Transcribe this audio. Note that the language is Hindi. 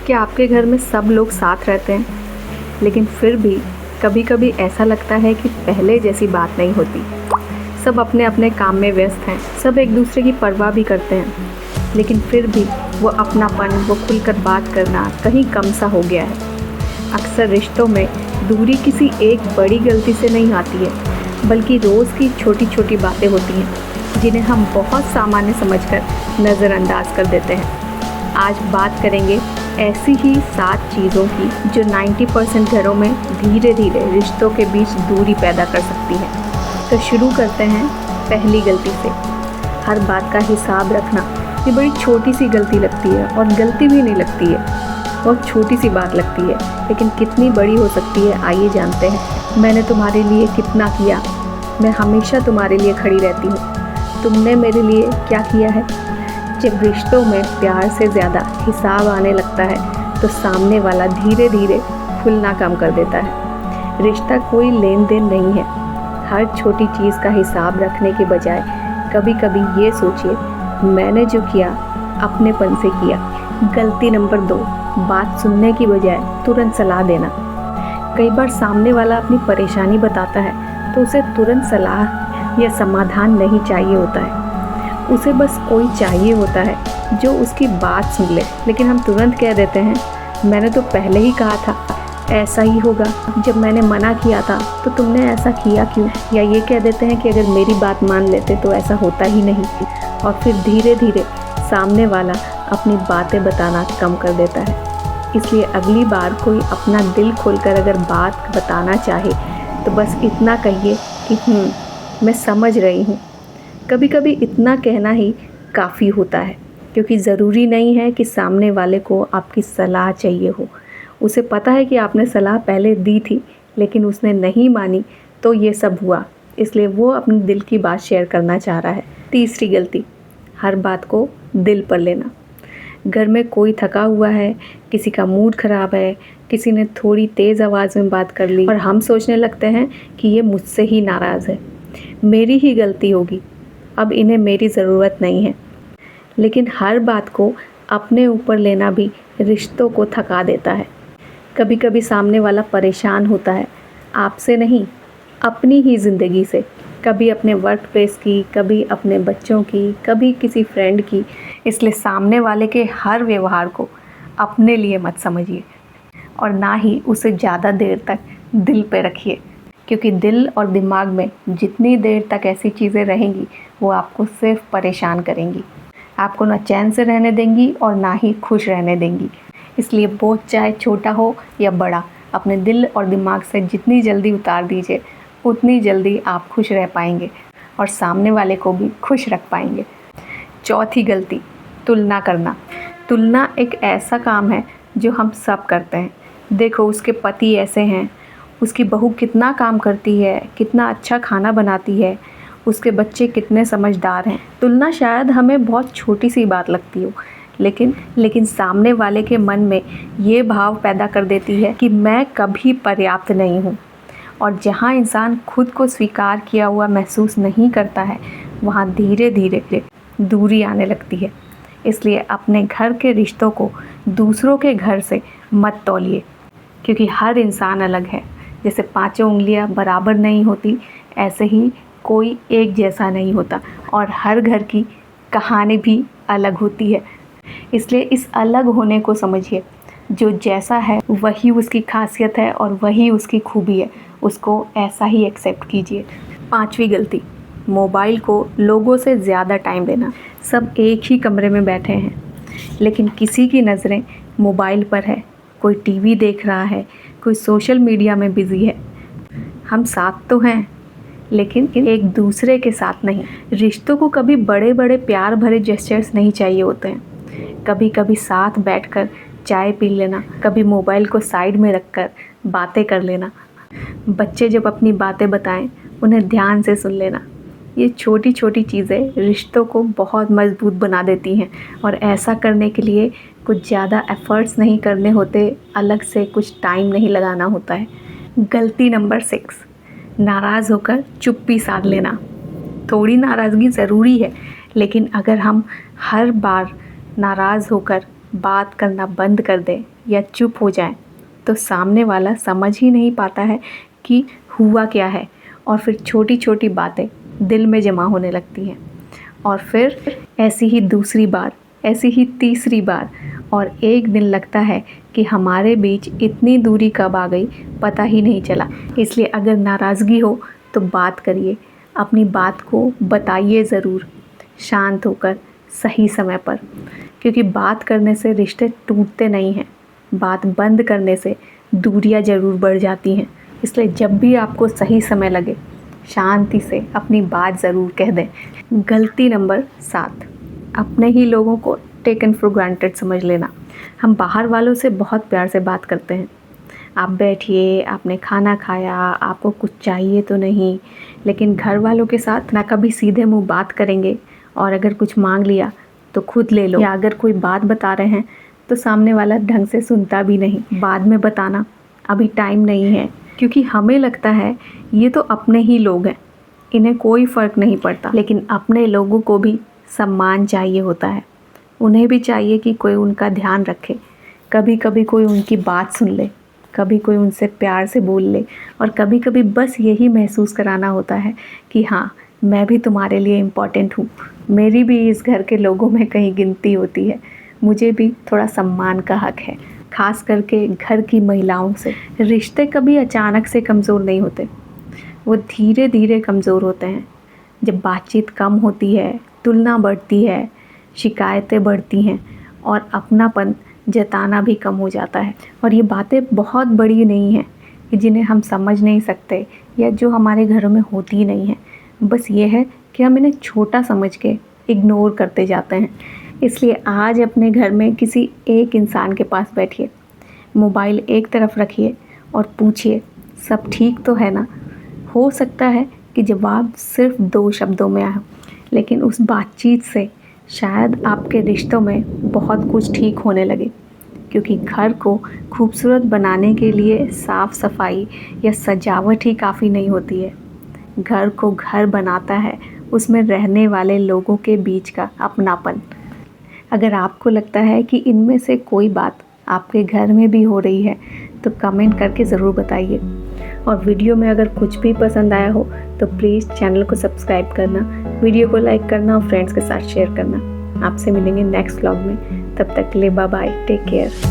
क्या आपके घर में सब लोग साथ रहते हैं, लेकिन फिर भी कभी कभी ऐसा लगता है कि पहले जैसी बात नहीं होती। सब अपने अपने काम में व्यस्त हैं, सब एक दूसरे की परवाह भी करते हैं, लेकिन फिर भी वो अपनापन, वो खुलकर बात करना कहीं कम सा हो गया है। अक्सर रिश्तों में दूरी किसी एक बड़ी गलती से नहीं आती है, बल्कि रोज़ की छोटी छोटी बातें होती हैं जिन्हें हम बहुत सामान्य समझकर नज़रअंदाज कर देते हैं। आज बात करेंगे ऐसी ही 7 चीज़ों की जो 90% घरों में धीरे धीरे रिश्तों के बीच दूरी पैदा कर सकती है। तो शुरू करते हैं पहली गलती से। हर बात का हिसाब रखना। ये बड़ी छोटी सी गलती लगती है और गलती भी नहीं लगती है, बहुत छोटी सी बात लगती है, लेकिन कितनी बड़ी हो सकती है आइए जानते हैं। मैंने तुम्हारे लिए कितना किया, मैं हमेशा तुम्हारे लिए खड़ी रहती हूँ, तुमने मेरे लिए क्या किया है। जब रिश्तों में प्यार से ज़्यादा हिसाब आने लगता है तो सामने वाला धीरे धीरे खुलना कम कर देता है। रिश्ता कोई लेन देन नहीं है। हर छोटी चीज़ का हिसाब रखने के बजाय कभी कभी ये सोचिए, मैंने जो किया अपनेपन से किया। गलती नंबर 2, बात सुनने की बजाय तुरंत सलाह देना। कई बार सामने वाला अपनी परेशानी बताता है तो उसे तुरंत सलाह या समाधान नहीं चाहिए होता है, उसे बस कोई चाहिए होता है जो उसकी बात सुन ले। लेकिन हम तुरंत कह देते हैं, मैंने तो पहले ही कहा था ऐसा ही होगा, जब मैंने मना किया था तो तुमने ऐसा किया क्यों। या ये कह देते हैं कि अगर मेरी बात मान लेते तो ऐसा होता ही नहीं। और फिर धीरे धीरे सामने वाला अपनी बातें बताना कम कर देता है। इसलिए अगली बार कोई अपना दिल खोलकर अगर बात बताना चाहे तो बस इतना कहिए कि मैं समझ रही हूँ। कभी कभी इतना कहना ही काफ़ी होता है, क्योंकि ज़रूरी नहीं है कि सामने वाले को आपकी सलाह चाहिए हो। उसे पता है कि आपने सलाह पहले दी थी लेकिन उसने नहीं मानी तो ये सब हुआ, इसलिए वो अपने दिल की बात शेयर करना चाह रहा है। तीसरी गलती, हर बात को दिल पर लेना। घर में कोई थका हुआ है, किसी का मूड ख़राब है, किसी ने थोड़ी तेज़ आवाज़ में बात कर ली और हम सोचने लगते हैं कि ये मुझसे ही नाराज़ है, मेरी ही गलती होगी, अब इन्हें मेरी ज़रूरत नहीं है। लेकिन हर बात को अपने ऊपर लेना भी रिश्तों को थका देता है। कभी कभी सामने वाला परेशान होता है आपसे नहीं, अपनी ही ज़िंदगी से। कभी अपने वर्क प्लेस की, कभी अपने बच्चों की, कभी किसी फ्रेंड की। इसलिए सामने वाले के हर व्यवहार को अपने लिए मत समझिए और ना ही उसे ज़्यादा देर तक दिल पे रखिए, क्योंकि दिल और दिमाग में जितनी देर तक ऐसी चीज़ें रहेंगी वो आपको सिर्फ परेशान करेंगी, आपको ना चैन से रहने देंगी और ना ही खुश रहने देंगी। इसलिए बोझ चाहे छोटा हो या बड़ा, अपने दिल और दिमाग से जितनी जल्दी उतार दीजिए उतनी जल्दी आप खुश रह पाएंगे और सामने वाले को भी खुश रख पाएंगे। चौथी गलती, तुलना करना। तुलना एक ऐसा काम है जो हम सब करते हैं। देखो उसके पति ऐसे हैं, उसकी बहू कितना काम करती है, कितना अच्छा खाना बनाती है, उसके बच्चे कितने समझदार हैं। तुलना शायद हमें बहुत छोटी सी बात लगती हो, लेकिन सामने वाले के मन में ये भाव पैदा कर देती है कि मैं कभी पर्याप्त नहीं हूँ। और जहाँ इंसान खुद को स्वीकार किया हुआ महसूस नहीं करता है, वहाँ धीरे धीरे दूरी आने लगती है। इसलिए अपने घर के रिश्तों को दूसरों के घर से मत तौलिए, क्योंकि हर इंसान अलग है। जैसे 5 उंगलियां बराबर नहीं होती, ऐसे ही कोई एक जैसा नहीं होता और हर घर की कहानी भी अलग होती है। इसलिए इस अलग होने को समझिए। जो जैसा है वही उसकी खासियत है और वही उसकी खूबी है, उसको ऐसा ही एक्सेप्ट कीजिए। 5वीं गलती, मोबाइल को लोगों से ज़्यादा टाइम देना। सब एक ही कमरे में बैठे हैं, लेकिन किसी की नज़रें मोबाइल पर है, कोई टीवी देख रहा है, कोई सोशल मीडिया में बिज़ी है। हम साथ तो हैं लेकिन एक दूसरे के साथ नहीं। रिश्तों को कभी बड़े बड़े प्यार भरे जेस्चर्स नहीं चाहिए होते हैं। कभी कभी साथ बैठकर चाय पी लेना, कभी मोबाइल को साइड में रखकर बातें कर लेना। बच्चे जब अपनी बातें बताएं उन्हें ध्यान से सुन लेना। ये छोटी छोटी चीज़ें रिश्तों को बहुत मजबूत बना देती हैं और ऐसा करने के लिए कुछ ज़्यादा एफ़र्ट्स नहीं करने होते, अलग से कुछ टाइम नहीं लगाना होता है। गलती नंबर 6, नाराज़ होकर चुप्पी साध लेना। थोड़ी नाराज़गी ज़रूरी है, लेकिन अगर हम हर बार नाराज़ होकर बात करना बंद कर दें या चुप हो जाएं, तो सामने वाला समझ ही नहीं पाता है कि हुआ क्या है, और फिर छोटी छोटी बातें दिल में जमा होने लगती हैं। और फिर ऐसी ही दूसरी बार, ऐसी ही तीसरी बार, और एक दिन लगता है कि हमारे बीच इतनी दूरी कब आ गई पता ही नहीं चला। इसलिए अगर नाराज़गी हो तो बात करिए, अपनी बात को बताइए ज़रूर, शांत होकर, सही समय पर, क्योंकि बात करने से रिश्ते टूटते नहीं हैं, बात बंद करने से दूरियां ज़रूर बढ़ जाती हैं। इसलिए जब भी आपको सही समय लगे, शांति से अपनी बात ज़रूर कह दें। गलती नंबर 7, अपने ही लोगों को टेकन फॉर ग्रांटेड समझ लेना। हम बाहर वालों से बहुत प्यार से बात करते हैं, आप बैठिए, आपने खाना खाया, आपको कुछ चाहिए तो नहीं, लेकिन घर वालों के साथ ना कभी सीधे मुंह बात करेंगे, और अगर कुछ मांग लिया तो खुद ले लो, या अगर कोई बात बता रहे हैं तो सामने वाला ढंग से सुनता भी नहीं, बाद में बताना, अभी टाइम नहीं है, क्योंकि हमें लगता है ये तो अपने ही लोग हैं, इन्हें कोई फ़र्क नहीं पड़ता। लेकिन अपने लोगों को भी सम्मान चाहिए होता है, उन्हें भी चाहिए कि कोई उनका ध्यान रखे, कभी कभी कोई उनकी बात सुन ले, कभी कोई उनसे प्यार से बोल ले, और कभी कभी बस यही महसूस कराना होता है कि हाँ, मैं भी तुम्हारे लिए इम्पॉर्टेंट हूँ, मेरी भी इस घर के लोगों में कहीं गिनती होती है, मुझे भी थोड़ा सम्मान का हक है। खास करके घर की महिलाओं से रिश्ते कभी अचानक से कमज़ोर नहीं होते, वो धीरे धीरे कमज़ोर होते हैं। जब बातचीत कम होती है, तुलना बढ़ती है, शिकायतें बढ़ती हैं, और अपनापन जताना भी कम हो जाता है। और ये बातें बहुत बड़ी नहीं हैं कि जिन्हें हम समझ नहीं सकते, या जो हमारे घरों में होती ही नहीं है, बस ये है कि हम इन्हें छोटा समझ के इग्नोर करते जाते हैं। इसलिए आज अपने घर में किसी एक इंसान के पास बैठिए, मोबाइल एक तरफ रखिए और पूछिए, सब ठीक तो है ना। हो सकता है कि जवाब सिर्फ 2 शब्दों में आए, लेकिन उस बातचीत से शायद आपके रिश्तों में बहुत कुछ ठीक होने लगे। क्योंकि घर को खूबसूरत बनाने के लिए साफ़ सफाई या सजावट ही काफ़ी नहीं होती है, घर को घर बनाता है उसमें रहने वाले लोगों के बीच का अपनापन। अगर आपको लगता है कि इनमें से कोई बात आपके घर में भी हो रही है तो कमेंट करके ज़रूर बताइए। और वीडियो में अगर कुछ भी पसंद आया हो तो प्लीज़ चैनल को सब्सक्राइब करना, वीडियो को लाइक करना और फ्रेंड्स के साथ शेयर करना। आपसे मिलेंगे नेक्स्ट व्लॉग में, तब तक के लिए बाय बाय, टेक केयर।